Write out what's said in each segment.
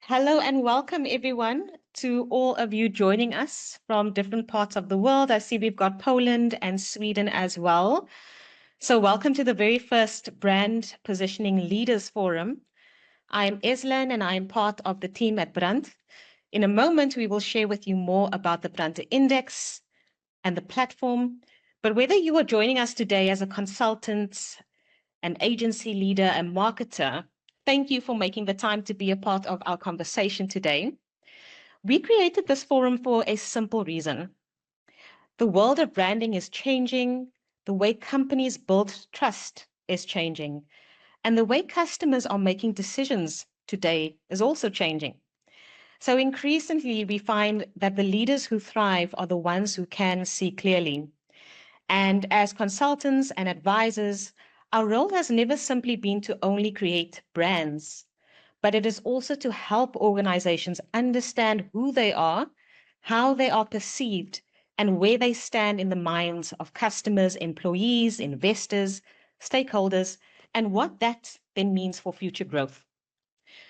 Hello and welcome everyone to all of you joining us from different parts of the world. I see we've got Poland and Sweden as well. So welcome to the very first Brand Positioning Leaders Forum. I'm Eslyn and I'm part of the team at Brandr. In a moment, we will share with you more about the Brandr Index and the platform. But whether you are joining us today as a consultant, an agency leader, a marketer, thank you for making the time to be a part of our conversation today. We created this forum for a simple reason. The world of branding is changing, the way companies build trust is changing, and the way customers are making decisions today is also changing. So increasingly, we find that the leaders who thrive are the ones who can see clearly. And as consultants and advisors, our role has never simply been to only create brands, but it is also to help organizations understand who they are, how they are perceived, and where they stand in the minds of customers, employees, investors, stakeholders, and what that then means for future growth.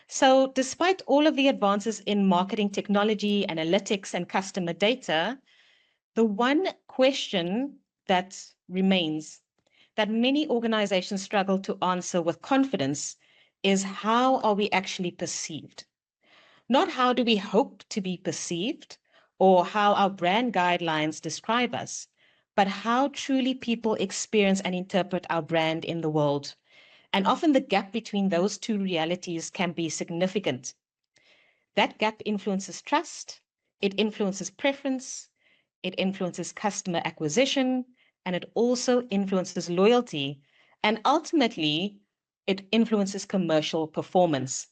So, despite all of the advances in marketing technology, analytics, and customer data, the one question that remains that many organizations struggle to answer with confidence is how are we actually perceived? Not how do we hope to be perceived or how our brand guidelines describe us, but how truly people experience and interpret our brand in the world. And often the gap between those two realities can be significant. That gap influences trust, it influences preference, it influences customer acquisition, and it also influences loyalty. And ultimately, it influences commercial performance.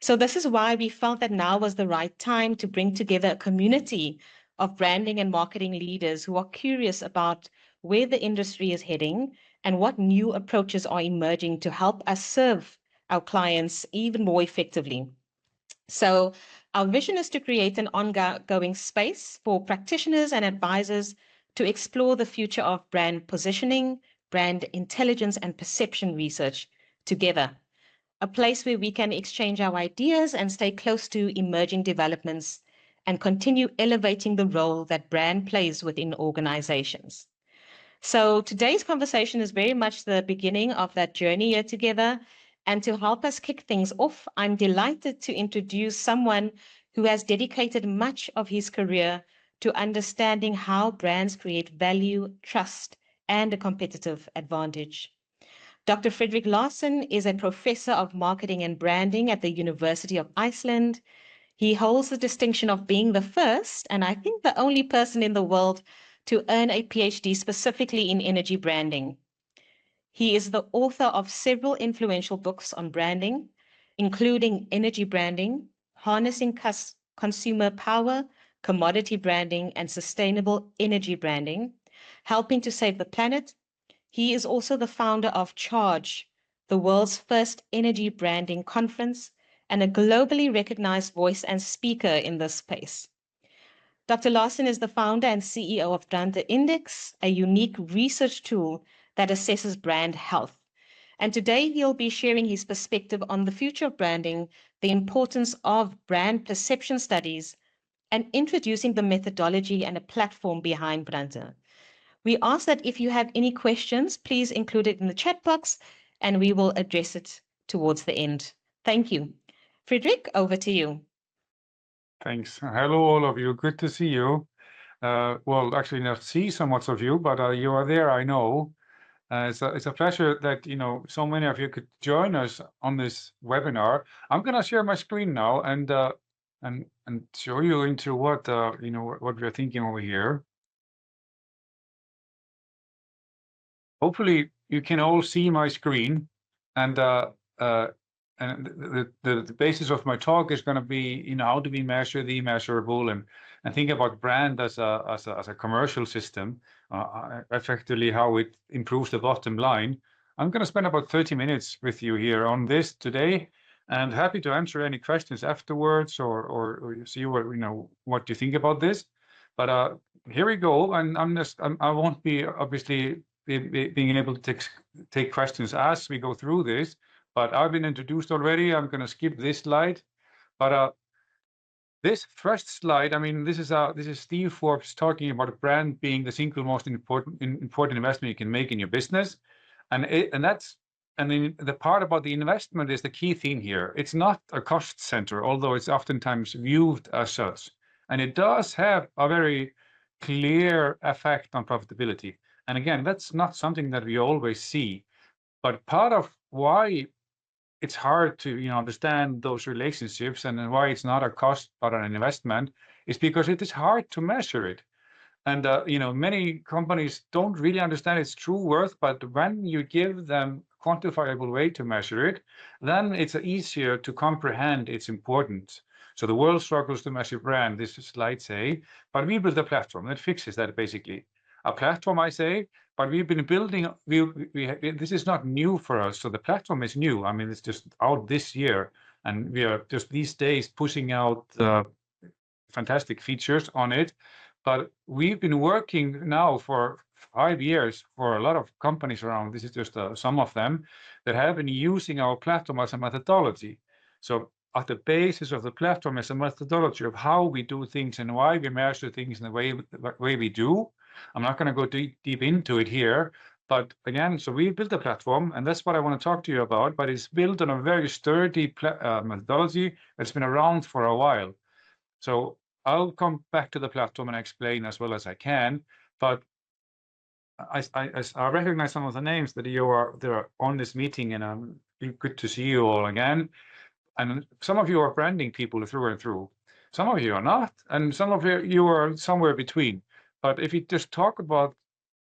So this is why we felt that now was the right time to bring together a community of branding and marketing leaders who are curious about where the industry is heading and what new approaches are emerging to help us serve our clients even more effectively. So our vision is to create an ongoing space for practitioners and advisors to explore the future of brand positioning, brand intelligence, and perception research together. A place where we can exchange our ideas and stay close to emerging developments and continue elevating the role that brand plays within organizations. So today's conversation is very much the beginning of that journey here together. And to help us kick things off, I'm delighted to introduce someone who has dedicated much of his career to understanding how brands create value, trust, and a competitive advantage. Dr. Fridrik Larsen is a professor of marketing and branding at the University of Iceland. He holds the distinction of being the first, and I think the only person in the world to earn a PhD specifically in energy branding. He is the author of several influential books on branding, including Energy Branding, Harnessing Consumer Power, Commodity Branding, and Sustainable Energy Branding, Helping to Save the Planet. He is also the founder of Charge, the world's first energy branding conference, and a globally recognized voice and speaker in this space. Dr. Larsen is the founder and CEO of Brandr Index, a unique research tool that assesses brand health. And today he'll be sharing his perspective on the future of branding, the importance of brand perception studies, and introducing the methodology and a platform behind Brandr. We ask that if you have any questions, please include it in the chat box and we will address it towards the end. Thank you. Fridrik, over to you. Thanks. Hello, all of you. Good to see you. Well, actually not see so much of you, but you are there, I know. It's a pleasure that, so many of you could join us on this webinar. I'm going to share my screen now and show you into what, what we're thinking over here. Hopefully you can all see my screen, and the basis of my talk is going to be, how do we measure the immeasurable and think about brand as a commercial system, effectively how it improves the bottom line. I'm going to spend about 30 minutes with you here on this today, and happy to answer any questions afterwards or see what you think about this. But here we go, and I won't be obviously being able to take questions as we go through this, but I've been introduced already. I'm going to skip this slide, But this first slide, I mean, this is Steve Forbes talking about a brand being the single most important investment you can make in your business, and then the part about the investment is the key theme here. It's not a cost center, although it's oftentimes viewed as such, and it does have a very clear effect on profitability. And again, that's not something that we always see, but part of why it's hard to understand those relationships and why it's not a cost but an investment is because it is hard to measure it. And many companies don't really understand its true worth, but when you give them a quantifiable way to measure it, then it's easier to comprehend its importance. So the world struggles to measure brand, this slide say, but we build a platform that fixes that basically. A platform, I say, but we've been building, this is not new for us. So the platform is new. I mean, it's just out this year, and we are just these days pushing out fantastic features on it. But we've been working now for 5 years for a lot of companies around. This is just some of them that have been using our platform as a methodology. So at the basis of the platform is a methodology of how we do things and why we measure things in the way we do. I'm not going to go deep into it here, but again, so we built a platform, and that's what I want to talk to you about. But it's built on a very sturdy methodology that's been around for a while. So I'll come back to the platform and explain as well as I can, but I recognize some of the names that they're on this meeting, and good to see you all again. And some of you are branding people through and through. Some of you are not, and some of you are somewhere between. But if you just talk about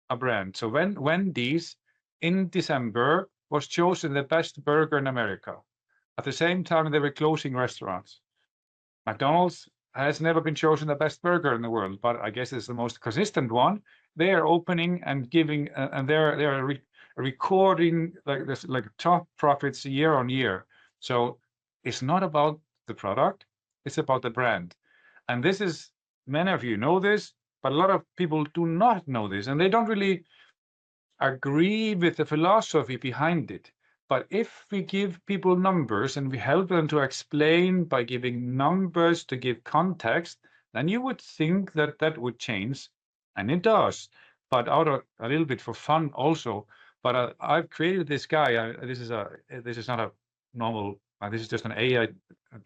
a brand, so when Wendy's in December was chosen the best burger in America, at the same time they were closing restaurants. McDonald's has never been chosen the best burger in the world, but I guess it's the most consistent one. They are opening and giving, and they're recording like this, like top profits year on year. So it's not about the product; it's about the brand. And this is, many of you know this, but a lot of people do not know this, and they don't really agree with the philosophy behind it. But if we give people numbers and we help them to explain by giving numbers to give context, then you would think that that would change, and it does. But out of a little bit for fun also. But I've created this guy. This is not a normal. This is just an AI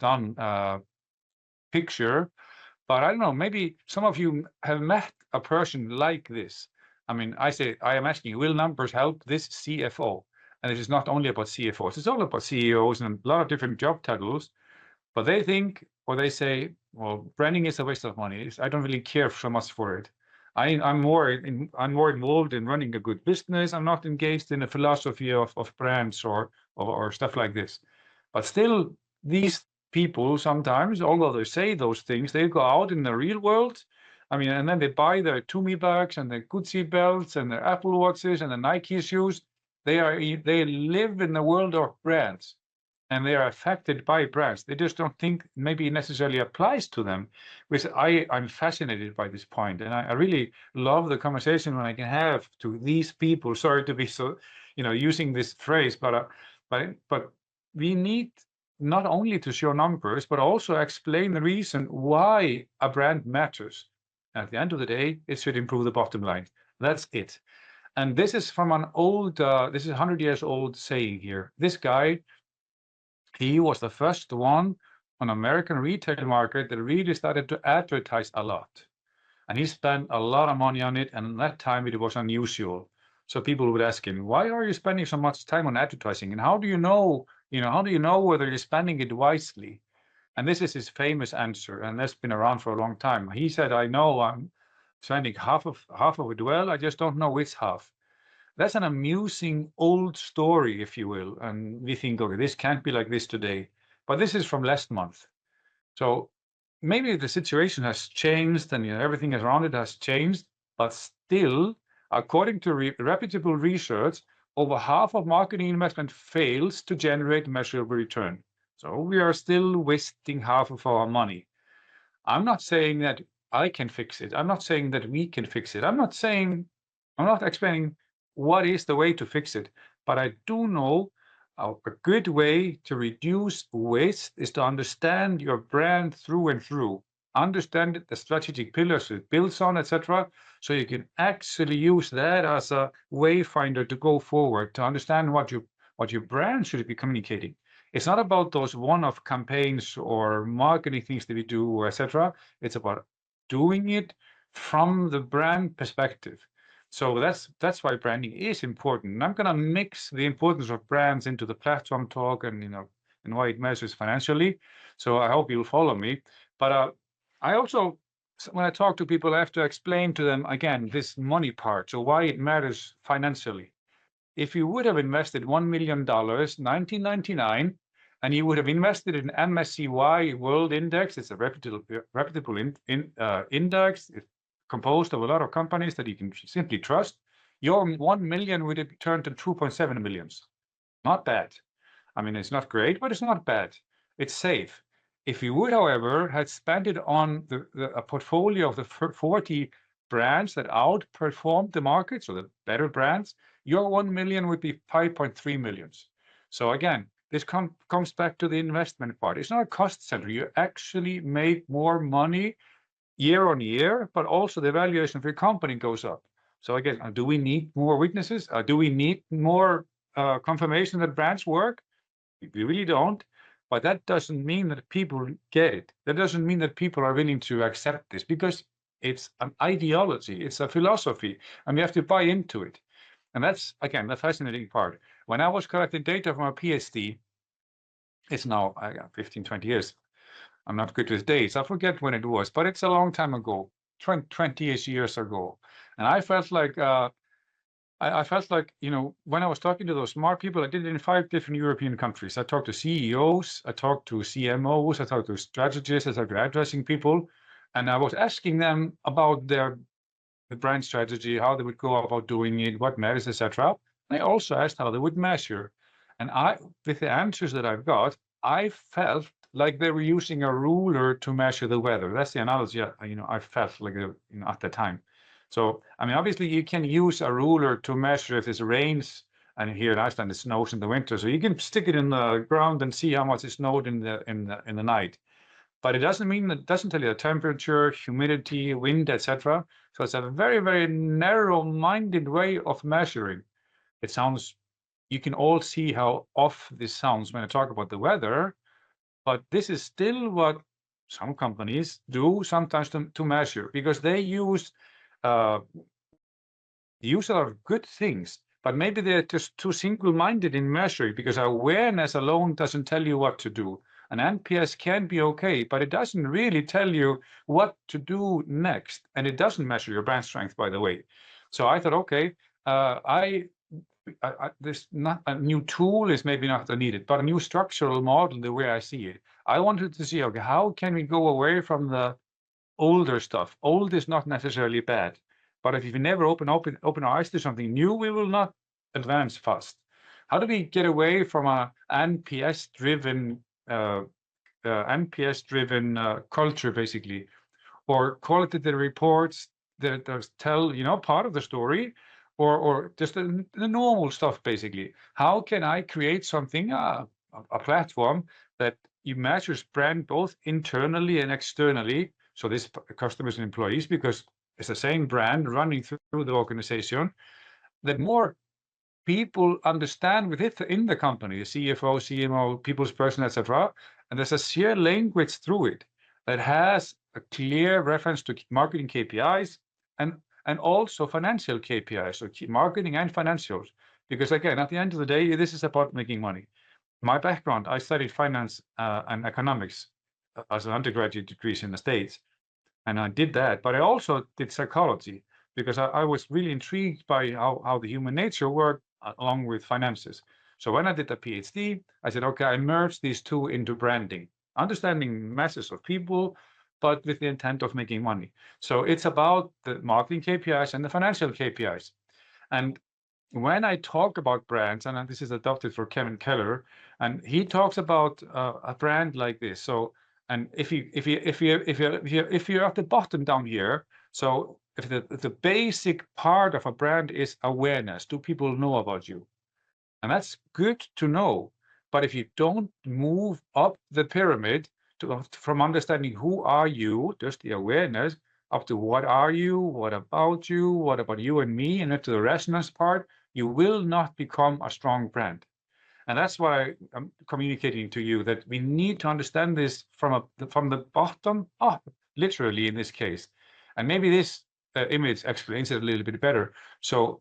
done picture. But I don't know. Maybe some of you have met a person like this. I mean, I am asking you, will numbers help this CFO? And it is not only about CFOs, it's all about CEOs and a lot of different job titles. But they think, or they say, well, branding is a waste of money. I don't really care so much for it. I'm more involved in running a good business. I'm not engaged in a philosophy of brands or stuff like this. But still, these people sometimes, although they say those things, they go out in the real world. I mean, and then they buy their Tumi bags and their Gucci belts and their Apple watches and the Nike shoes. They live in the world of brands, and they are affected by brands. They just don't think maybe it necessarily applies to them, which I'm fascinated by this point. And I really love the conversation when I can have to these people. Sorry to be so, using this phrase, but we need not only to show numbers, but also explain the reason why a brand matters. At the end of the day, it should improve the bottom line. That's it. And this is from an old, this is 100 years old saying here. This guy, he was the first one on American retail market that really started to advertise a lot. And he spent a lot of money on it, and at that time it was unusual. So people would ask him, why are you spending so much time on advertising? And how do you know whether you're spending it wisely? And this is his famous answer, and that's been around for a long time. He said, I know I'm spending half of it well, I just don't know which half. That's an amusing old story, if you will. And we think, okay, this can't be like this today. But this is from last month. So maybe the situation has changed and everything around it has changed, but still, according to reputable research, over half of marketing investment fails to generate measurable return. So we are still wasting half of our money. I'm not saying that I can fix it. I'm not saying that we can fix it. I'm not explaining what is the way to fix it, but I do know a good way to reduce waste is to understand your brand through and through, understand the strategic pillars it builds on, etc. So you can actually use that as a wayfinder to go forward, to understand what your brand should be communicating. It's not about those one-off campaigns or marketing things that we do, or etc. It's about doing it from the brand perspective. So that's why branding is important. And I'm going to mix the importance of brands into the platform talk, and and why it measures financially. So I hope you'll follow me. But I also, when I talk to people, I have to explain to them again this money part. So why it matters financially. If you would have invested $1 million, 1999, and you would have invested in MSCY World Index, it's a reputable index. It's composed of a lot of companies that you can simply trust. Your 1 million would have turned to 2.7 millions. Not bad. I mean, it's not great, but it's not bad. It's safe. If you would, however, had spent it on a portfolio of the 40 brands that outperformed the market, so the better brands, your 1 million would be 5.3 millions. So again, this comes back to the investment part. It's not a cost center. You actually make more money year on year, but also the valuation of your company goes up. So again, do we need more witnesses? Do we need more confirmation that brands work? We really don't. But that doesn't mean that people get it. That doesn't mean that people are willing to accept this, because it's an ideology, it's a philosophy, and we have to buy into it. And that's, again, the fascinating part. When I was collecting data from a PhD, it's now 15, 20 years. I'm not good with dates. I forget when it was, but it's a long time ago, 20-ish years ago. And I felt like, I felt like, when I was talking to those smart people, I did it in 5 different European countries. I talked to CEOs, I talked to CMOs, I talked to strategists, I talked to addressing people, and I was asking them about the brand strategy, how they would go about doing it, what matters, etc. I also asked how they would measure. And with the answers that I've got, I felt like they were using a ruler to measure the weather. That's the analogy I felt like at the time. So, I mean, obviously you can use a ruler to measure if it rains, and here in Iceland it snows in the winter. So you can stick it in the ground and see how much it snowed in the night. But it doesn't tell you the temperature, humidity, wind, etc. So it's a very, very narrow-minded way of measuring. You can all see how off this sounds when I talk about the weather, but this is still what some companies do sometimes to measure, because they use a lot of good things, but maybe they're just too single-minded in measuring, because awareness alone doesn't tell you what to do. An NPS can be okay, but it doesn't really tell you what to do next, and it doesn't measure your brand strength, by the way. So I thought, okay, this not a new tool is maybe not needed, but a new structural model, the way I see it. I wanted to see, okay, how can we go away from the older stuff? Old is not necessarily bad, but if we never open our eyes to something new, we will not advance fast. How do we get away from a NPS-driven culture, basically, or qualitative reports that tell part of the story, or just the normal stuff, basically? How can I create something, a platform that you measures brand both internally and externally? So this customers and employees, because it's the same brand running through the organization, that more people understand within the company, the CFO, CMO, people's person, etc. And there's a shared language through it that has a clear reference to marketing KPIs and also financial KPIs, so marketing and financials. Because again, at the end of the day, this is about making money. My background, I studied finance and economics as an undergraduate degree in the States. And I did that, but I also did psychology, because I was really intrigued by how the human nature worked along with finances. So when I did the PhD, I said, okay, I merged these two into branding, understanding masses of people, but with the intent of making money. So it's about the marketing KPIs and the financial KPIs. And when I talk about brands, and this is adopted for Kevin Keller, and he talks about a brand like this. So, and if you're at the bottom down here, so if the basic part of a brand is awareness, do people know about you? And that's good to know. But if you don't move up the pyramid from understanding who are you, just the awareness, up to what are you, what about you and me, and to the resonance part, you will not become a strong brand. And that's why I'm communicating to you that we need to understand this from the bottom up, literally in this case. And maybe this image explains it a little bit better. So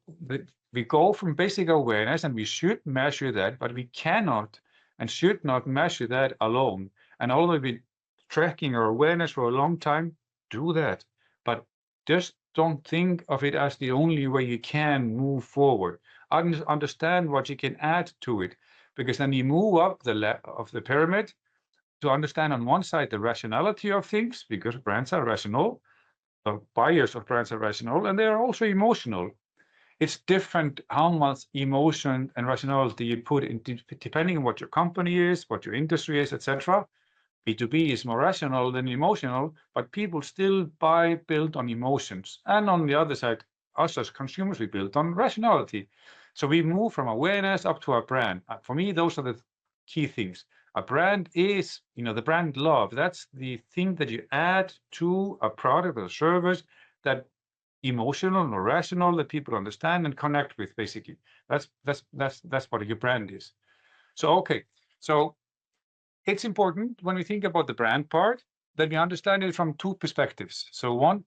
we go from basic awareness, and we should measure that, but we cannot and should not measure that alone. And although we've been tracking our awareness for a long time, do that. But just don't think of it as the only way you can move forward. Understand what you can add to it, because then you move up the pyramid to understand on one side the rationality of things, because brands are rational, the buyers of brands are rational, and they are also emotional. It's different how much emotion and rationality you put into, depending on what your company is, what your industry is, etc. B2B is more rational than emotional, but people still buy built on emotions. And on the other side, us as consumers, we build on rationality. So we move from awareness up to a brand. For me, those are the key things. A brand is, the brand love. That's the thing that you add to a product or service that emotional or rational, that people understand and connect with, basically. That's what your brand is. So, okay. So it's important when we think about the brand part that we understand it from two perspectives. So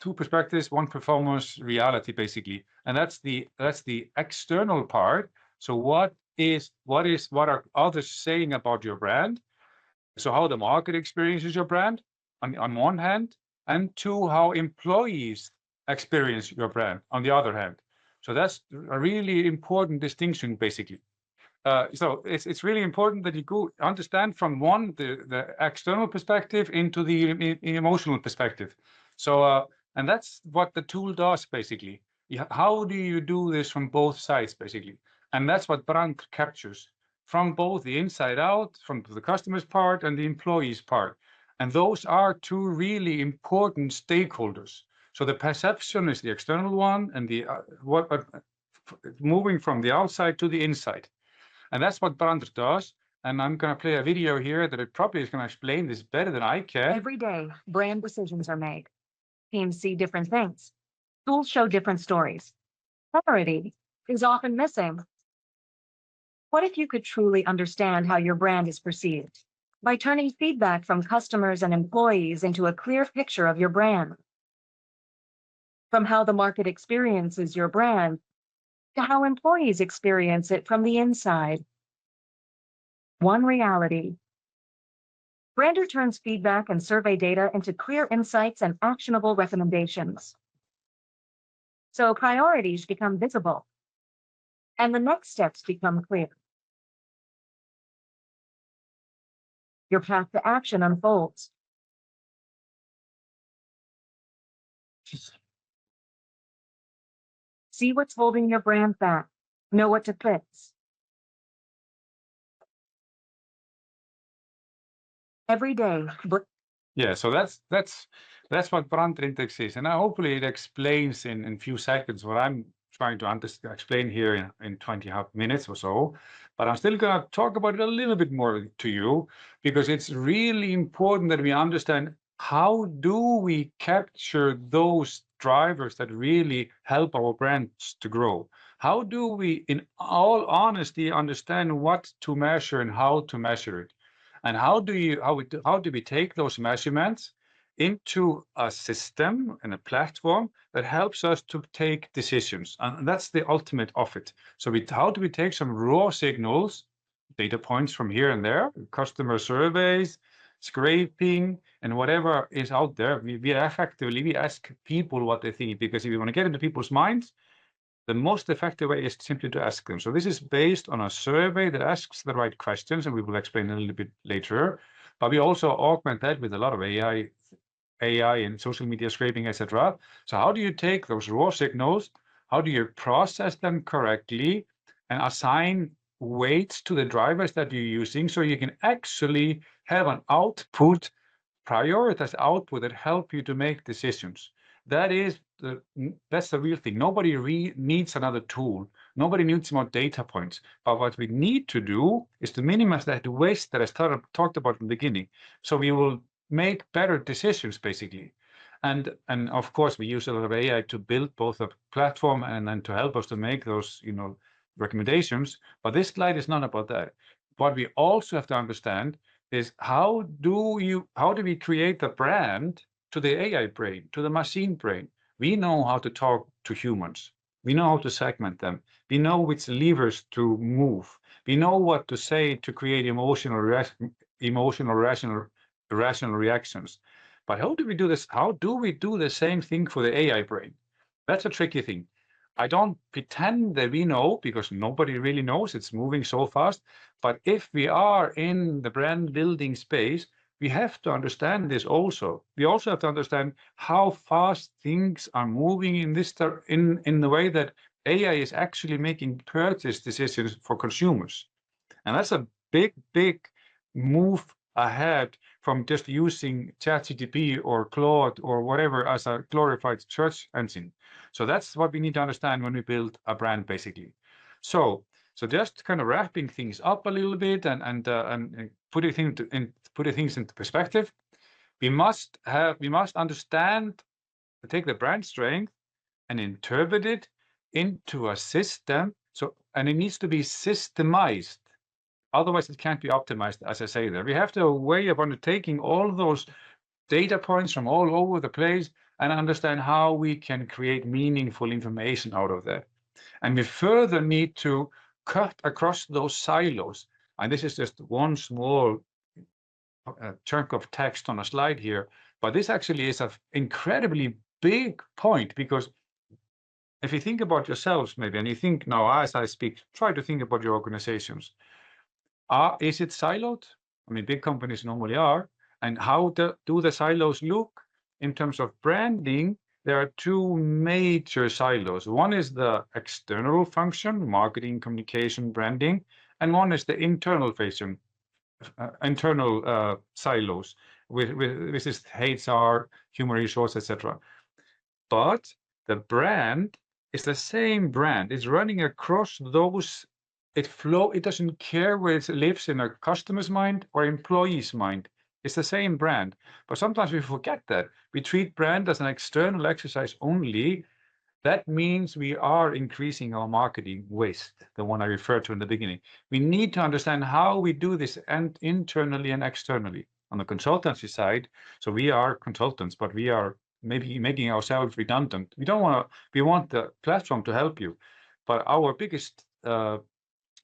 two perspectives, one performance reality, basically, and that's the external part. So what are others saying about your brand? So how the market experiences your brand on one hand, and two, how employees experience your brand on the other hand. So that's a really important distinction, basically. So it's really important that you go understand from the external perspective into the emotional perspective. So and that's what the tool does, basically. How do you do this from both sides, basically? And that's what Brandr captures from both the inside out, from the customer's part and the employee's part. And those are two really important stakeholders. So the perception is the external one, and the moving from the outside to the inside. And that's what Brandr does. And I'm going to play a video here that it probably is going to explain this better than I can. Every day, brand decisions are made. Teams see different things. Tools show different stories. Clarity is often missing. What if you could truly understand how your brand is perceived? By turning feedback from customers and employees into a clear picture of your brand. From how the market experiences your brand to how employees experience it from the inside. One reality. Brandr turns feedback and survey data into clear insights and actionable recommendations. So priorities become visible, and the next steps become clear. Your path to action unfolds. See what's holding your brand back. Know what to fix. Every day. Yeah, so that's what Brandr Index is, and hopefully it explains in few seconds what I'm trying to explain here in 20 minutes or so. But I'm still going to talk about it a little bit more to you, because it's really important that we understand how do we capture those drivers that really help our brands to grow. How do we, in all honesty, understand what to measure and how to measure it? And how do we take those measurements into a system and a platform that helps us to take decisions? And that's the ultimate of it. So how do we take some raw signals, data points from here and there, customer surveys, scraping, and whatever is out there? We ask people what they think, because if you want to get into people's minds, the most effective way is simply to ask them. So this is based on a survey that asks the right questions, and we will explain a little bit later. But we also augment that with a lot of AI and social media scraping, etc. So how do you take those raw signals? How do you process them correctly and assign weights to the drivers that you're using, so you can actually have an output, prioritized output that help you to make decisions? That's the real thing. Nobody needs another tool. Nobody needs more data points. But what we need to do is to minimize that waste that I talked about in the beginning. So we will make better decisions, basically. And of course, we use a lot of AI to build both a platform and then to help us to make those, recommendations. But this slide is not about that. What we also have to understand is how do we create the brand to the AI brain, to the machine brain? We know how to talk to humans. We know how to segment them. We know which levers to move. We know what to say to create emotional, rational reactions. But how do we do this? How do we do the same thing for the AI brain? That's a tricky thing. I don't pretend that we know, because nobody really knows. It's moving so fast. But if we are in the brand building space, we have to understand this also. We also have to understand how fast things are moving in the way that AI is actually making purchase decisions for consumers. And that's a big move ahead from just using ChatGPT or Claude or whatever as a glorified search engine. So that's what we need to understand when we build a brand, basically. So just kind of wrapping things up a little bit and putting things into perspective. We must understand, take the brand strength and interpret it into a system. And it needs to be systemized. Otherwise, it can't be optimized, as I say there. We have to have a way of undertaking all those data points from all over the place and understand how we can create meaningful information out of that. And we further need to cut across those silos. And this is just one small chunk of text on a slide here, but this actually is an incredibly big point, because if you think about yourselves maybe, and you think now as I speak, try to think about your organizations. Is it siloed? I mean, big companies normally are. And how do the silos look? In terms of branding, there are two major silos. One is the external function, marketing, communication, branding, and one is the internal facing, internal silos, which is HR, human resource, etc. But the brand is the same brand. It's running across those. It doesn't care where it lives, in a customer's mind or employee's mind. It's the same brand. But sometimes we forget that. We treat brand as an external exercise only. That means we are increasing our marketing waste, the one I referred to in the beginning. We need to understand how we do this, and internally and externally. On the consultancy side, so we are consultants, but we are maybe making ourselves redundant. We want the platform to help you. But our biggest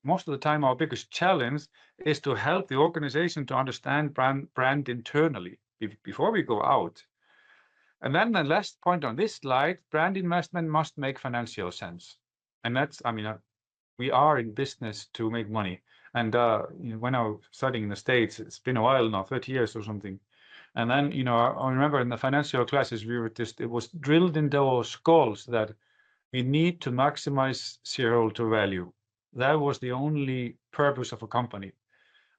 most of the time, our biggest challenge is to help the organization to understand brand internally before we go out. And then the last point on this slide, brand investment must make financial sense. And that's, we are in business to make money. And when I was studying in the States, it's been a while now, 30 years or something. And then, I remember in the financial classes, it was drilled into our skulls that we need to maximize shareholder value. That was the only purpose of a company.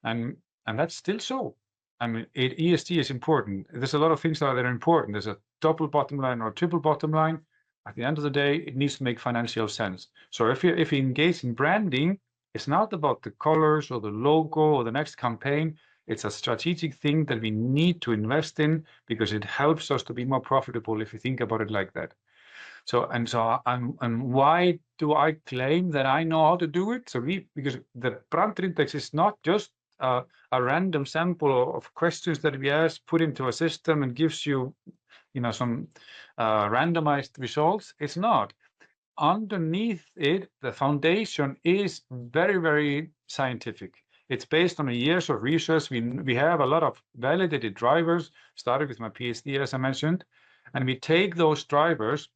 And that's still so. ESG is important. There's a lot of things that are important. There's a double bottom line or a triple bottom line. At the end of the day, it needs to make financial sense. So if you engage in branding, it's not about the colors or the logo or the next campaign. It's a strategic thing that we need to invest in, because it helps us to be more profitable if you think about it like that. And why do I claim that I know how to do it? Because the Brandr index is not just a random sample of questions that we ask, put into a system, and gives you, some randomized results. It's not. Underneath it, the foundation is very, very scientific. It's based on years of research. We have a lot of validated drivers, started with my PhD, as I mentioned, and we take those drivers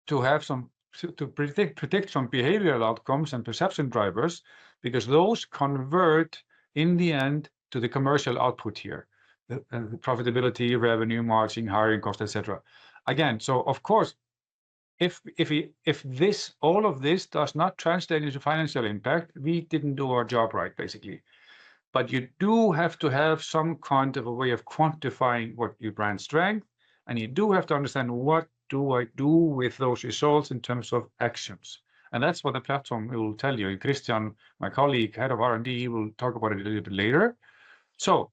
to predict some behavioral outcomes and perception drivers, because those convert in the end to the commercial output here, the profitability, revenue, margin, hiring cost, etc. Again, so of course, if all of this does not translate into financial impact, we didn't do our job right, basically. But you do have to have some kind of a way of quantifying what your brand strength, and you do have to understand what do I do with those results in terms of actions. And that's what the platform will tell you. Kristjan, my colleague, head of R&D, will talk about it a little bit later. So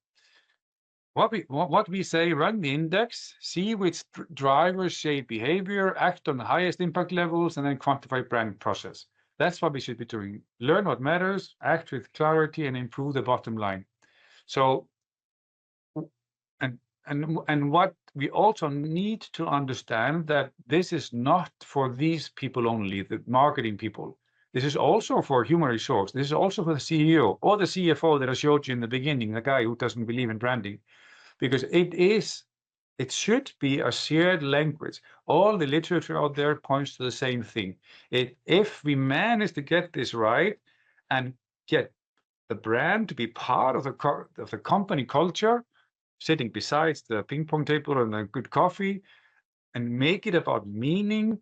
what we say, run the index, see which drivers shape behavior, act on the highest impact levels, and then quantify brand process. That's what we should be doing. Learn what matters, act with clarity, and improve the bottom line. So, and what we also need to understand that this is not for these people only, the marketing people. This is also for human resource. This is also for the CEO or the CFO that I showed you in the beginning, the guy who doesn't believe in branding. Because it should be a shared language. All the literature out there points to the same thing. If we manage to get this right and get the brand to be part of the company culture, sitting beside the ping pong table and a good coffee, and make it about meaning,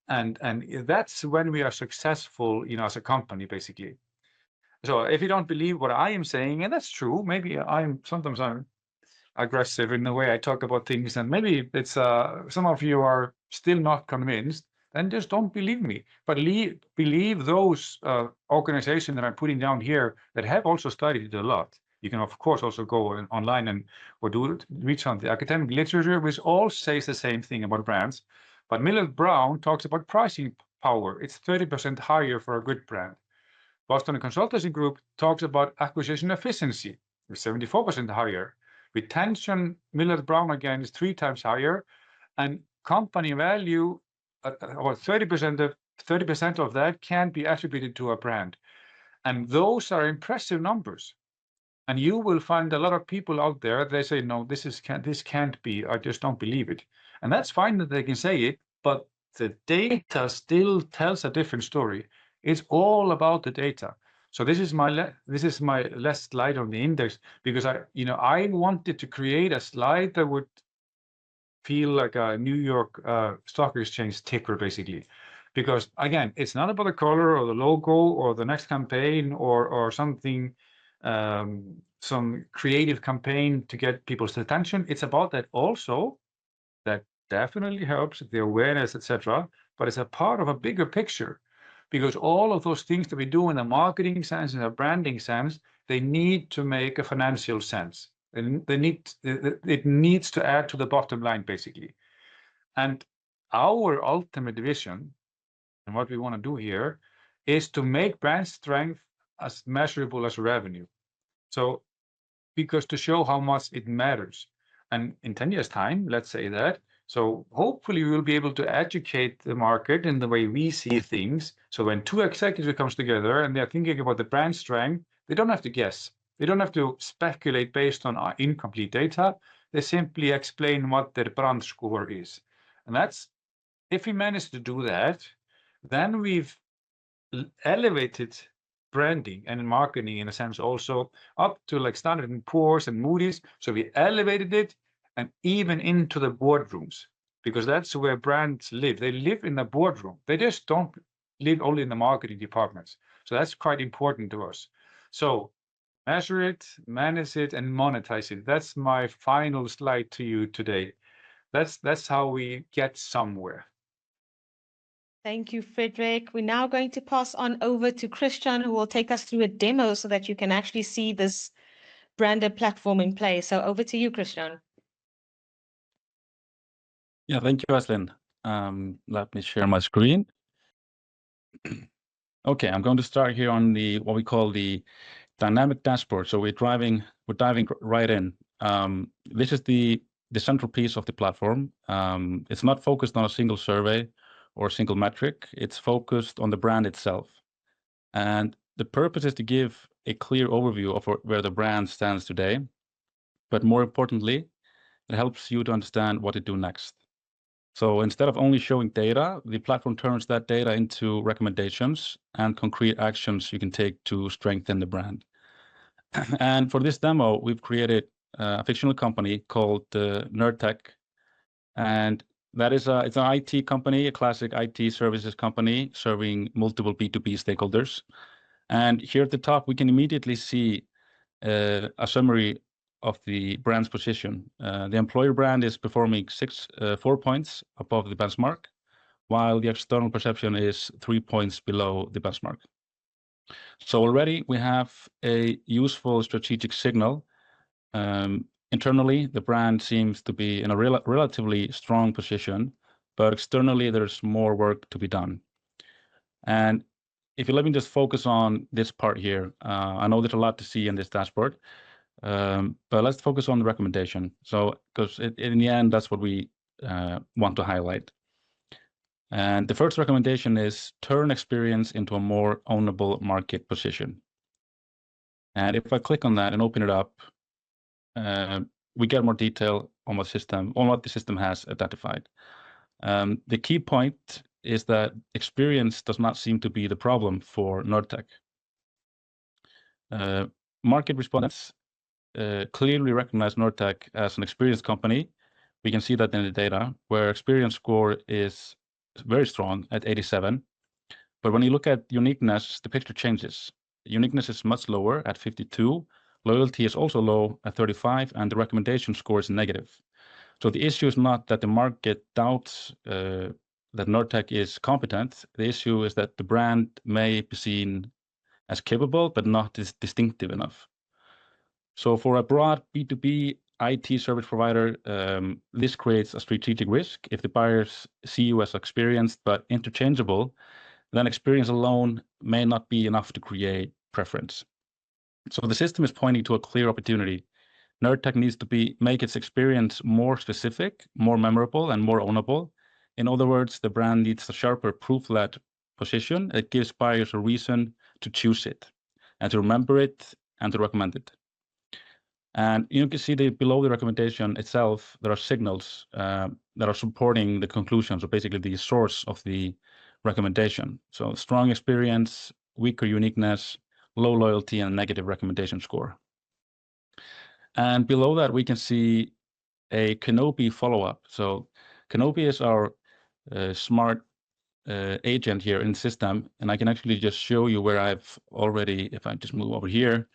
and that's when we are successful, as a company, basically. So if you don't believe what I am saying, and that's true, maybe sometimes I'm aggressive in the way I talk about things, and maybe it's some of you are still not convinced, then just don't believe me. But believe those organizations that I'm putting down here that have also studied it a lot. You can of course also go online or reach on the academic literature, which all says the same thing about brands. But Millward Brown talks about pricing power. It's 30% higher for a good brand. Boston Consultancy Group talks about acquisition efficiency, it's 74% higher. Retention, Millward Brown again, is 3 times higher, and company value, about 30% of that can be attributed to a brand, and those are impressive numbers. And you will find a lot of people out there, they say, no, this can't be. I just don't believe it, and that's fine that they can say it, but the data still tells a different story. It's all about the data. So this is my last slide on the index, because I wanted to create a slide that would feel like a New York Stock Exchange ticker, basically. Because again, it's not about the color or the logo or the next campaign or something, some creative campaign to get people's attention. It's about that also. That definitely helps the awareness, etc. But it's a part of a bigger picture. Because all of those things that we do in the marketing sense, in the branding sense, they need to make a financial sense. And it needs to add to the bottom line, basically. And our ultimate vision, and what we want to do here, is to make brand strength as measurable as revenue. So, because to show how much it matters. And in 10 years' time, let's say that, so hopefully we will be able to educate the market in the way we see things. So when 2 executives comes together and they're thinking about the brand strength, they don't have to guess. They don't have to speculate based on incomplete data. They simply explain what their brand score is. And that's, if we manage to do that, then we've elevated branding and marketing in a sense also up to like Standard & Poor's and Moody's. So we elevated it, and even into the boardrooms, because that's where brands live. They live in the boardroom. They just don't live only in the marketing departments. So that's quite important to us. So measure it, manage it, and monetize it. That's my final slide to you today. That's how we get somewhere. Thank you, Fridrik. We're now going to pass on over to Kristjan, who will take us through a demo so that you can actually see this Brandr platform in play. So over to you, Kristjan. Yeah, thank you, Eslyn. Let me share my screen. Okay, I'm going to start here on what we call the dynamic dashboard. So we're diving right in. This is the central piece of the platform. It's not focused on a single survey or a single metric. It's focused on the brand itself. And the purpose is to give a clear overview of where the brand stands today. But more importantly, it helps you to understand what to do next. So instead of only showing data, the platform turns that data into recommendations and concrete actions you can take to strengthen the brand. And for this demo, we've created a fictional company called NerdTech. And that is it's an IT company, a classic IT services company serving multiple B2B stakeholders. And here at the top, we can immediately see a summary of the brand's position. The employer brand is performing 4 points above the benchmark, while the external perception is 3 points below the benchmark. So already we have a useful strategic signal. Internally, the brand seems to be in a relatively strong position, but externally there's more work to be done. And if you let me just focus on this part here, I know there's a lot to see in this dashboard, but let's focus on the recommendation. So, because in the end, that's what we want to highlight. And the first recommendation is turn experience into a more ownable market position. And if I click on that and open it up, we get more detail on what the system has identified. The key point is that experience does not seem to be the problem for Nordtech. Market respondents clearly recognize Nordtech as an experienced company. We can see that in the data, where experience score is very strong at 87. But when you look at uniqueness, the picture changes. Uniqueness is much lower at 52. Loyalty is also low at 35, and the recommendation score is negative. So the issue is not that the market doubts that Nordtech is competent. The issue is that the brand may be seen as capable, but not as distinctive enough. So for a broad B2B IT service provider, this creates a strategic risk. If the buyers see you as experienced but interchangeable, then experience alone may not be enough to create preference. So the system is pointing to a clear opportunity. Nordtech needs to make its experience more specific, more memorable, and more ownable. In other words, the brand needs a sharper proof-led position. It gives buyers a reason to choose it, and to remember it, and to recommend it. And you can see below the recommendation itself, there are signals that are supporting the conclusion. So basically the source of the recommendation. So strong experience, weaker uniqueness, low loyalty, and negative recommendation score. And below that, we can see a Kenobi follow-up. So Kenobi is our smart agent here in the system. And I can actually just show you where I've already, if I just move over here,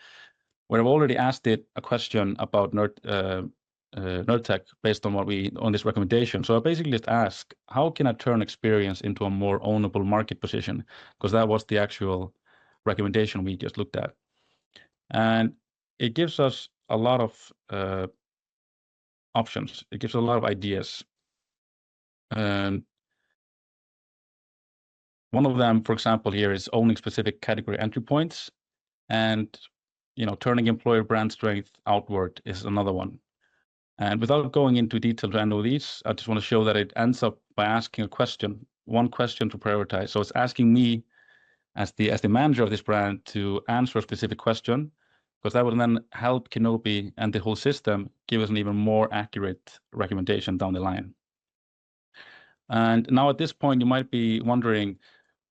where I've already asked it a question about Nordtech based on this recommendation. So I basically just ask, how can I turn experience into a more ownable market position? Because that was the actual recommendation we just looked at. And it gives us a lot of options. It gives a lot of ideas. And one of them, for example, here is owning specific category entry points, and turning employer brand strength outward is another one. And without going into detail to any of these, I just want to show that it ends up by asking a question, one question to prioritize. So it's asking me as the manager of this brand to answer a specific question, because that would then help Kenobi and the whole system give us an even more accurate recommendation down the line. And now at this point, you might be wondering,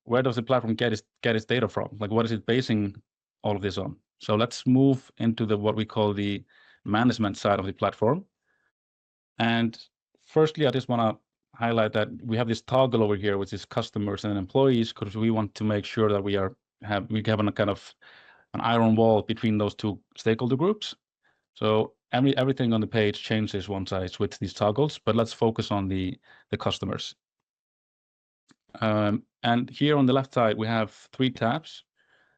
where does the platform get its data from? Like, what is it basing all of this on? So let's move into what we call the management side of the platform. And firstly, I just want to highlight that we have this toggle over here, which is customers and employees, because we want to make sure that we have a kind of an iron wall between those two stakeholder groups. So everything on the page changes once I switch these toggles, but let's focus on the customers. And here on the left side, we have 3 tabs.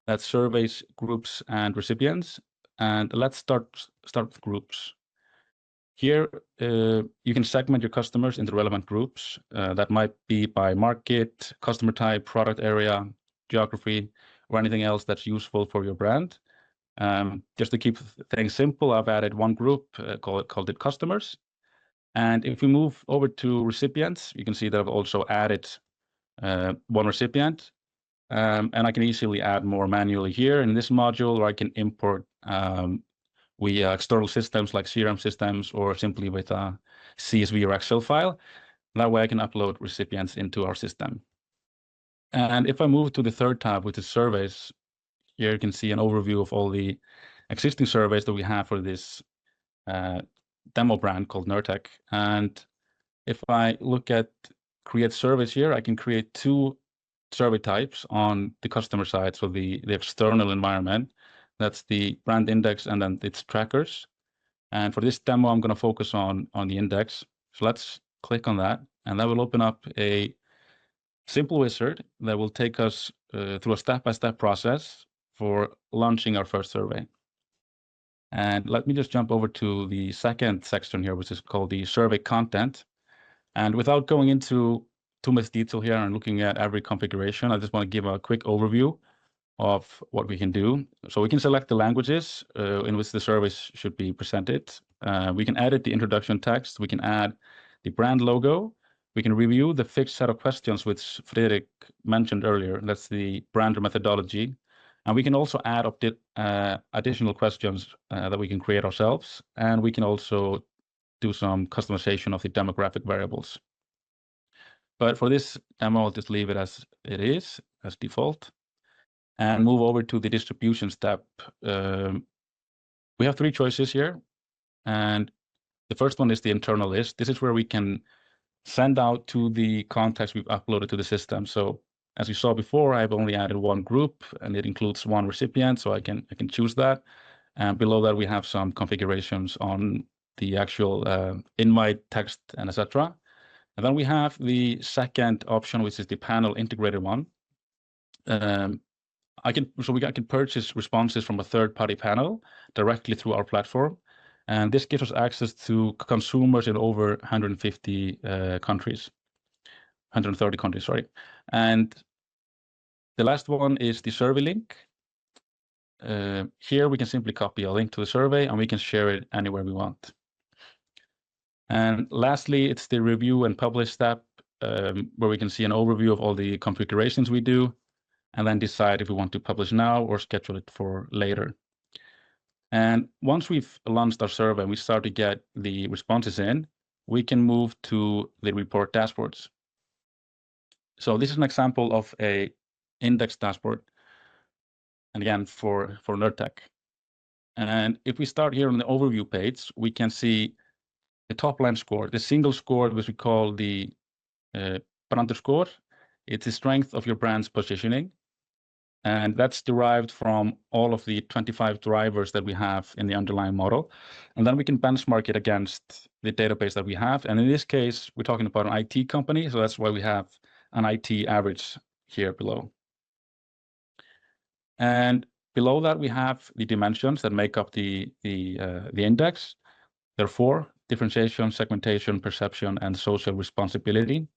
That's surveys, groups, and recipients. And let's start with groups. Here, you can segment your customers into relevant groups. That might be by market, customer type, product area, geography, or anything else that's useful for your brand. Just to keep things simple, I've added one group called it customers. And if we move over to recipients, you can see that I've also added one recipient. And I can easily add more manually here in this module, or I can import via external systems like CRM systems, or simply with a CSV or Excel file. That way I can upload recipients into our system. And if I move to the third tab, which is surveys, here you can see an overview of all the existing surveys that we have for this demo brand called Nordtech. And if I look at create surveys here, I can create 2 survey types on the customer side. So the external environment, that's the brand index and then its trackers. And for this demo, I'm going to focus on the index. So let's click on that, and that will open up a simple wizard that will take us through a step-by-step process for launching our first survey. And let me just jump over to the second section here, which is called the survey content. And without going into too much detail here and looking at every configuration, I just want to give a quick overview of what we can do. So we can select the languages in which the surveys should be presented. We can edit the introduction text. We can add the brand logo. We can review the fixed set of questions which Fridrik mentioned earlier. That's the Brandr methodology. And we can also add additional questions that we can create ourselves. And we can also do some customization of the demographic variables. But for this demo, I'll just leave it as it is, as default, and move over to the distribution step. We have 3 choices here. And the first one is the internal list. This is where we can send out to the contacts we've uploaded to the system. So as you saw before, I've only added 1 group, and it includes 1 recipient, so I can choose that. And below that, we have some configurations on the actual invite text and etc. And then we have the second option, which is the panel integrated one. I can purchase responses from a third-party panel directly through our platform. And this gives us access to consumers in over 150 countries, 130 countries, sorry. And the last one is the survey link. Here we can simply copy a link to the survey and we can share it anywhere we want. And lastly, it's the review and publish step, where we can see an overview of all the configurations we do, and then decide if we want to publish now or schedule it for later. And once we've launched our survey and we start to get the responses in, we can move to the report dashboards. So this is an example of a index dashboard, and again for NerdTech. And if we start here on the overview page, we can see the top line score, the single score, which we call the Brandr score. It's the strength of your brand's positioning. And that's derived from all of the 25 drivers that we have in the underlying model. And then we can benchmark it against the database that we have. And in this case, we're talking about an IT company. So that's why we have an IT average here below. And below that, we have the dimensions that make up the index. There are 4: differentiation, segmentation, perception, and social responsibility.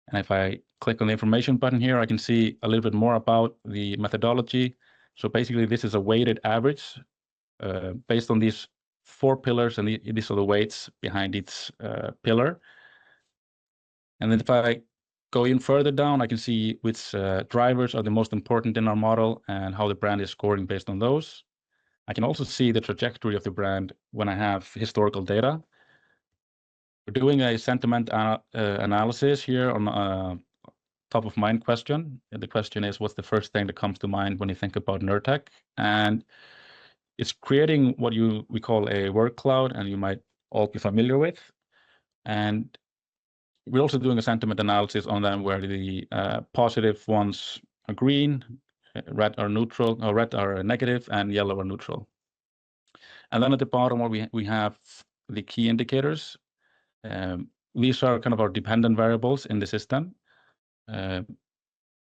And if I click on the information button here, I can see a little bit more about the methodology. So basically, this is a weighted average based on these 4 pillars, and these are the weights behind each pillar. And then if I go in further down, I can see which drivers are the most important in our model and how the brand is scoring based on those. I can also see the trajectory of the brand when I have historical data. We're doing a sentiment analysis here on top of mind question. And the question is, what's the first thing that comes to mind when you think about NerdTech? And it's creating what we call a word cloud, and you might all be familiar with. And we're also doing a sentiment analysis on them where the positive ones are green, red are neutral, or red are negative, and yellow are neutral. And then at the bottom where we have the key indicators. These are kind of our dependent variables in the system,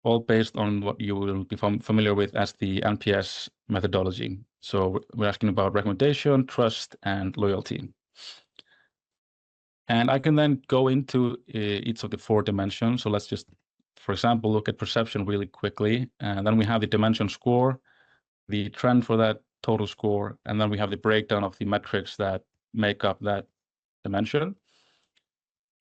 all based on what you will be familiar with as the NPS methodology. So we're asking about recommendation, trust, and loyalty. And I can then go into each of the 4 dimensions. So let's just, for example, look at perception really quickly. And then we have the dimension score, the trend for that total score, and then we have the breakdown of the metrics that make up that dimension.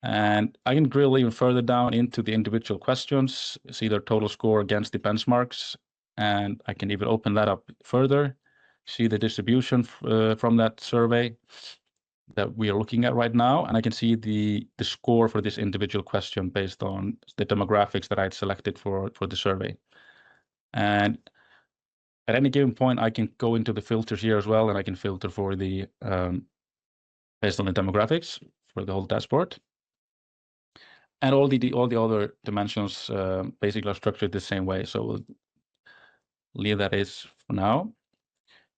And I can drill even further down into the individual questions, see their total score against the benchmarks, and I can even open that up further, see the distribution from that survey that we are looking at right now, and I can see the score for this individual question based on the demographics that I had selected for the survey. And at any given point, I can go into the filters here as well, and I can filter for the based on the demographics for the whole dashboard. And all the other dimensions basically are structured the same way. So we'll leave that as for now.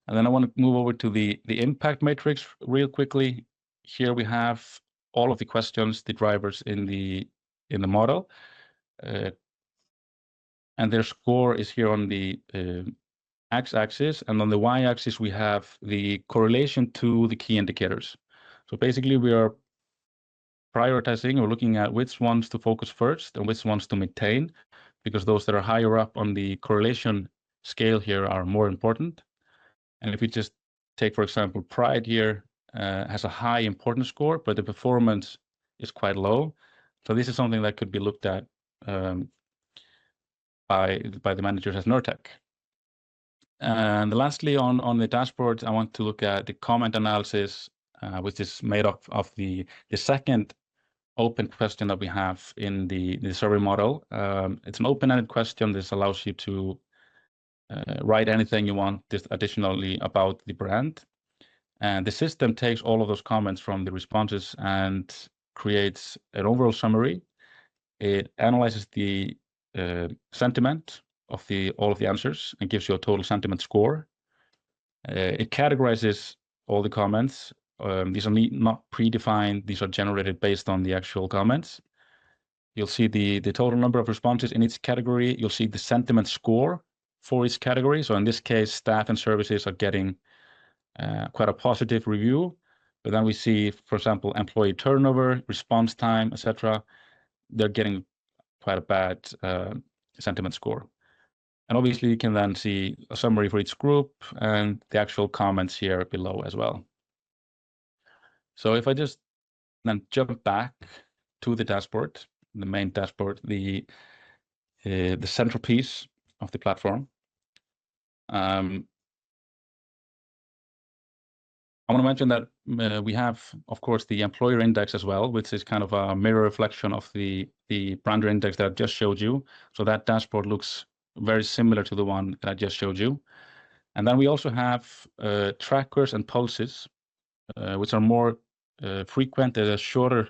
And then I want to move over to the impact matrix real quickly. Here we have all of the questions, the drivers in the model. and their score is here on the x-axis, and on the y-axis we have the correlation to the key indicators. So basically we are prioritizing or looking at which ones to focus first and which ones to maintain, because those that are higher up on the correlation scale here are more important. And if we just take, for example, Pride here has a high importance score, but the performance is quite low. So this is something that could be looked at by the managers as Nurtec. And lastly, on the dashboard, I want to look at the comment analysis, which is made up of the second open question that we have in the survey model. It's an open-ended question. This allows you to write anything you want additionally about the brand. And the system takes all of those comments from the responses and creates an overall summary. It analyzes the sentiment of all of the answers and gives you a total sentiment score. It categorizes all the comments. These are not predefined. These are generated based on the actual comments. You'll see the total number of responses in each category. You'll see the sentiment score for each category. So in this case, staff and services are getting quite a positive review. But then we see, for example, employee turnover, response time, etc. They're getting quite a bad sentiment score. And obviously, you can then see a summary for each group and the actual comments here below as well. So if I just then jump back to the dashboard, the main dashboard, the central piece of the platform, I want to mention that we have, of course, the employer index as well, which is kind of a mirror reflection of the Brandr index that I just showed you. So that dashboard looks very similar to the one that I just showed you. And then we also have trackers and pulses, which are more frequent, shorter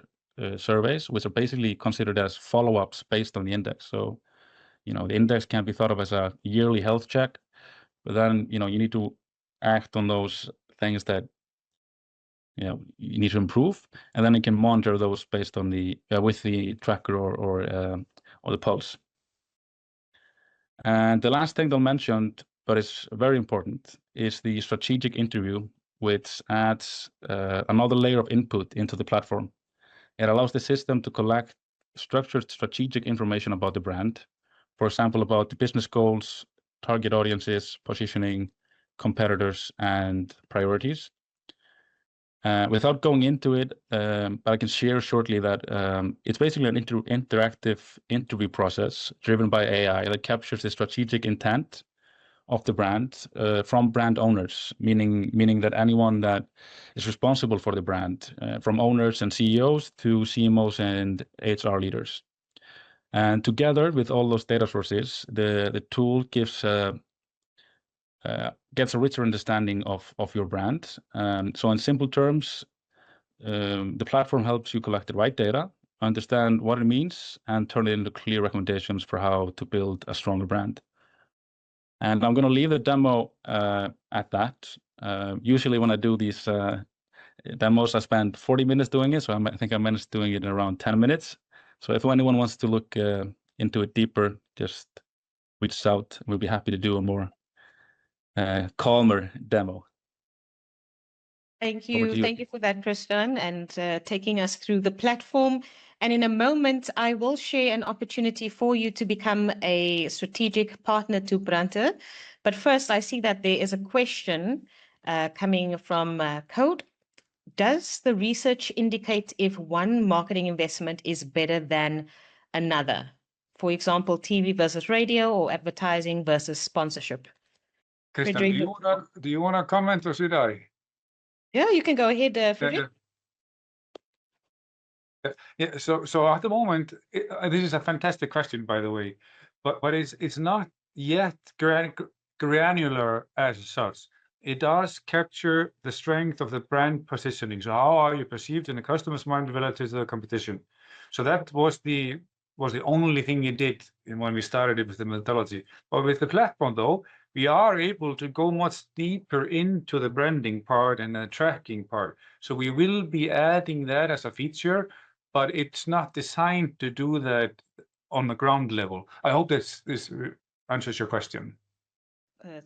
surveys, which are basically considered as follow-ups based on the index. So, the index can be thought of as a yearly health check, but then, you need to act on those things that you need to improve, and then you can monitor those based on with the tracker or the pulse. And the last thing they'll mention, but it's very important, is the strategic interview, which adds another layer of input into the platform. It allows the system to collect structured strategic information about the brand, for example, about the business goals, target audiences, positioning, competitors, and priorities. Without going into it, but I can share shortly that it's basically an interactive interview process driven by AI that captures the strategic intent of the brand from brand owners, meaning that anyone that is responsible for the brand, from owners and CEOs to CMOs and HR leaders. And together with all those data sources, the tool gets a richer understanding of your brand. So in simple terms, the platform helps you collect the right data, understand what it means, and turn it into clear recommendations for how to build a stronger brand. And I'm going to leave the demo at that. Usually when I do these demos, I spend 40 minutes doing it. So I think I managed doing it in around 10 minutes. So if anyone wants to look into it deeper, just reach out. We'll be happy to do a more calmer demo. Thank you. Thank you for that, Kristjan, and taking us through the platform. And in a moment, I will share an opportunity for you to become a strategic partner to Brandr. But first, I see that there is a question coming from Code. Does the research indicate if one marketing investment is better than another? For example, TV versus radio or advertising versus sponsorship? Kristjan, do you want to comment or should I? Yeah, you can go ahead, Fridrik. Yeah, so at the moment, this is a fantastic question, by the way, but it's not yet granular as such. It does capture the strength of the brand positioning. So how are you perceived in the customer's mind relative to the competition? So that was the only thing it did when we started it with the methodology. But with the platform, though, we are able to go much deeper into the branding part and the tracking part. So we will be adding that as a feature, but it's not designed to do that on the ground level. I hope this answers your question.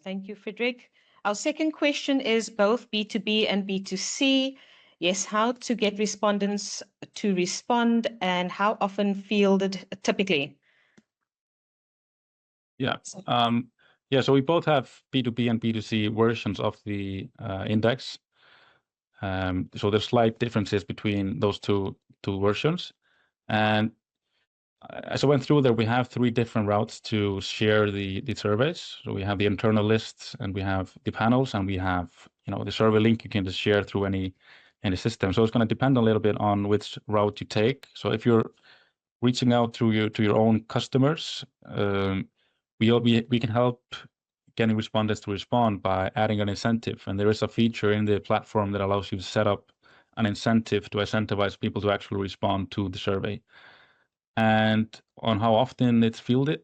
Thank you, Fridrik. Our second question is both B2B and B2C. Yes, how to get respondents to respond and how often fielded typically? Yeah. So we both have B2B and B2C versions of the index. So there's slight differences between those two versions. And as I went through there, we have 3 different routes to share the surveys. So we have the internal lists, and we have the panels, and we have the survey link you can just share through any system. So it's going to depend a little bit on which route you take. So if you're reaching out to your own customers, we can help getting respondents to respond by adding an incentive. And there is a feature in the platform that allows you to set up an incentive to incentivize people to actually respond to the survey. And on how often it's fielded,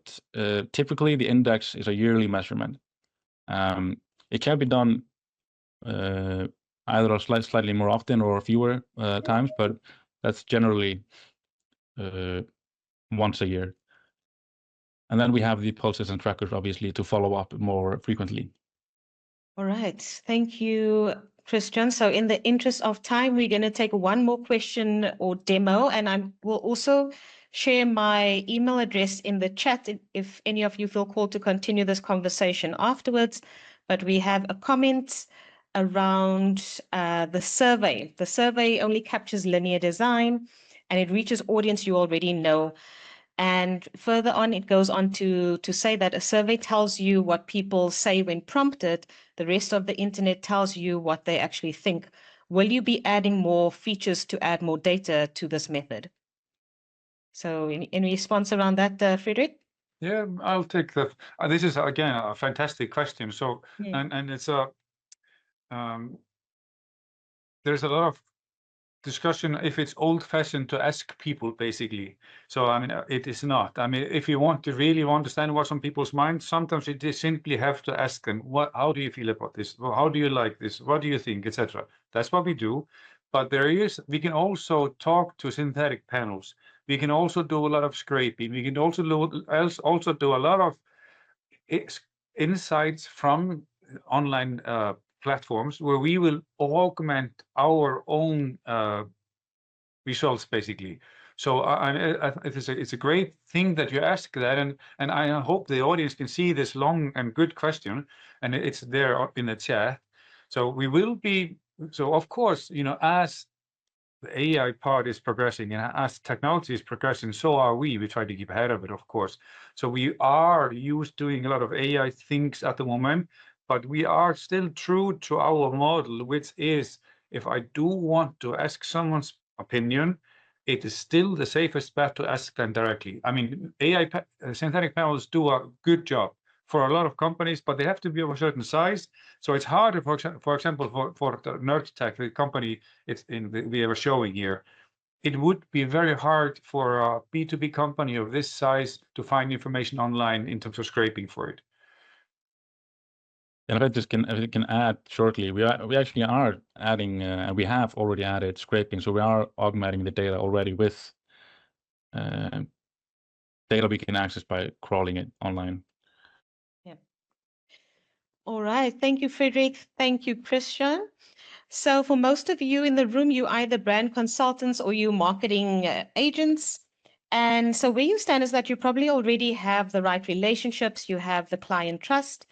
typically the index is a yearly measurement. It can be done either slightly more often or fewer times, but that's generally once a year. And then we have the pulses and trackers, obviously, to follow up more frequently. All right. Thank you, Kristjan. So in the interest of time, we're going to take one more question or demo, and I will also share my email address in the chat if any of you feel called to continue this conversation afterwards. But we have a comment around the survey. The survey only captures linear design, and it reaches audience you already know. And further on, it goes on to say that a survey tells you what people say when prompted. The rest of the internet tells you what they actually think. Will you be adding more features to add more data to this method? So any response around that, Fridrik? Yeah, I'll take that. This is, again, a fantastic question. So, Yeah. and it's there's a lot of discussion if it's old-fashioned to ask people, basically. So I mean, it is not. I mean, if you want to really understand what's on people's minds, sometimes you just simply have to ask them, how do you feel about this? Well, how do you like this? What do you think, etc. That's what we do. But we can also talk to synthetic panels. We can also do a lot of scraping. We can also do a lot of insights from online platforms where we will augment our own results, basically. So it's a great thing that you ask that, and I hope the audience can see this long and good question, and it's there in the chat. So we will be. So of course, as the AI part is progressing and as technology is progressing, so are we. We try to keep ahead of it, of course. So we are doing a lot of AI things at the moment, but we are still true to our model, which is if I do want to ask someone's opinion, it is still the safest bet to ask them directly. I mean, synthetic panels do a good job for a lot of companies, but they have to be of a certain size. So it's harder, for example, for the Nerd Tech, the company we were showing here. It would be very hard for a B2B company of this size to find information online in terms of scraping for it. And if I can add shortly, we actually are adding, and we have already added scraping. So we are augmenting the data already with data we can access by crawling it online. Yeah. All right. Thank you, Fridrik. Thank you, Kristjan. So for most of you in the room, you either brand consultants or you marketing agents. And so where you stand is that you probably already have the right relationships, you have the client trust.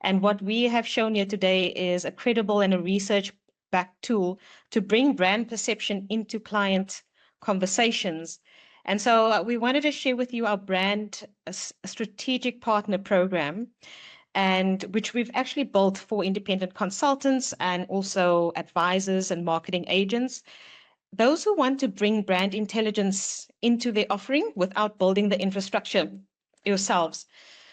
And what we have shown here today is a credible and a research-backed tool to bring brand perception into client conversations. And so we wanted to share with you our brand strategic partner program, and which we've actually built for independent consultants and also advisors and marketing agents. Those who want to bring brand intelligence into their offering without building the infrastructure yourselves.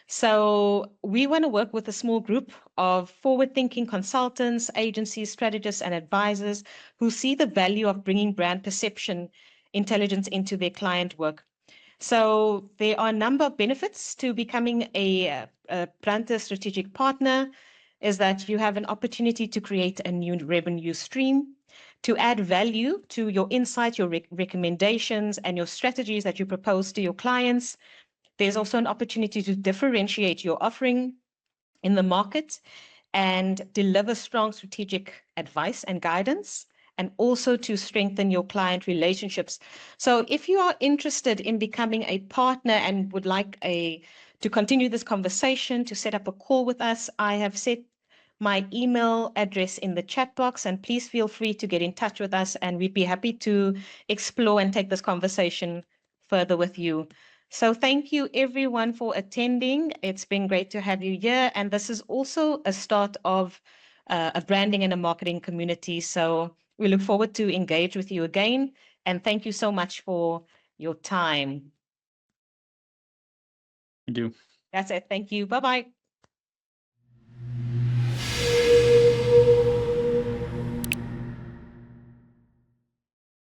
So we want to work with a small group of forward-thinking consultants, agencies, strategists, and advisors who see the value of bringing brand perception intelligence into their client work. So there are a number of benefits to becoming a Brandr strategic partner, is that you have an opportunity to create a new revenue stream, to add value to your insights, your recommendations, and your strategies that you propose to your clients. There's also an opportunity to differentiate your offering in the market and deliver strong strategic advice and guidance, and also to strengthen your client relationships. So if you are interested in becoming a partner and would like to continue this conversation, to set up a call with us, I have set my email address in the chat box, and please feel free to get in touch with us, and we'd be happy to explore and take this conversation further with you. So thank you everyone for attending. It's been great to have you here. And this is also a start of a branding and a marketing community. So we look forward to engage with you again. And thank you so much for your time. Thank you. That's it. Thank you. Bye-bye.